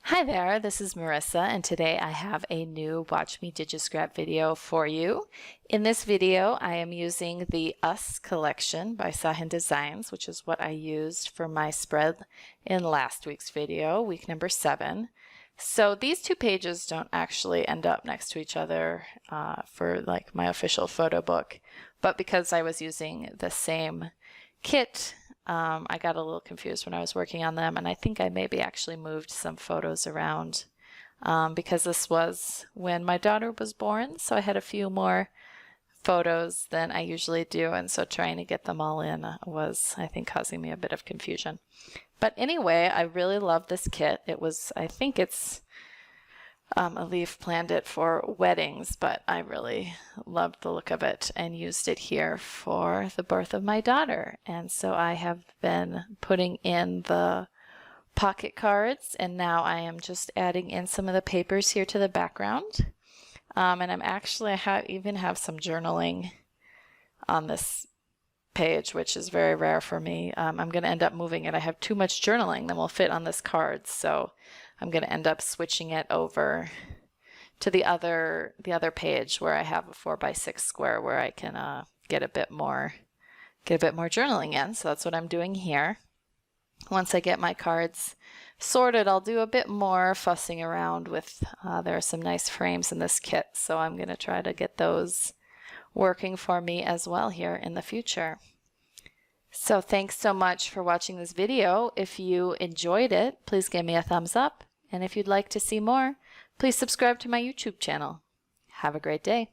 Hi there, this is Marissa, and today I have a new Watch Me DigiScrap video for you. In this video, I am using the Us collection by Sahin Designs, which is what I used for my spread in last week's video, week number 7. So these two pages don't actually end up next to each other for like my official photo book, but because I was using the same kit, I got a little confused when I was working on them, and I think I maybe actually moved some photos around because this was when my daughter was born, so I had a few more photos than I usually do, and so trying to get them all in was, I think, causing me a bit of confusion. But anyway, I really love this kit. It was, I think it's, Alif planned it for weddings, but I really loved the look of it and used it here for the birth of my daughter. And so I have been putting in the pocket cards, and now I am just adding in some of the papers here to the background. And I'm actually, I even have some journaling on this page, which is very rare for me. I'm going to end up moving it. I have too much journaling that will fit on this card, so I'm going to end up switching it over to the other page where I have a 4x6 square where I can get a bit more journaling in. So that's what I'm doing here. Once I get my cards sorted, I'll do a bit more fussing around with. There are some nice frames in this kit, so I'm going to try to get those working for me as well here in the future. So thanks so much for watching this video. If you enjoyed it, please give me a thumbs up. And if you'd like to see more, please subscribe to my YouTube channel. Have a great day.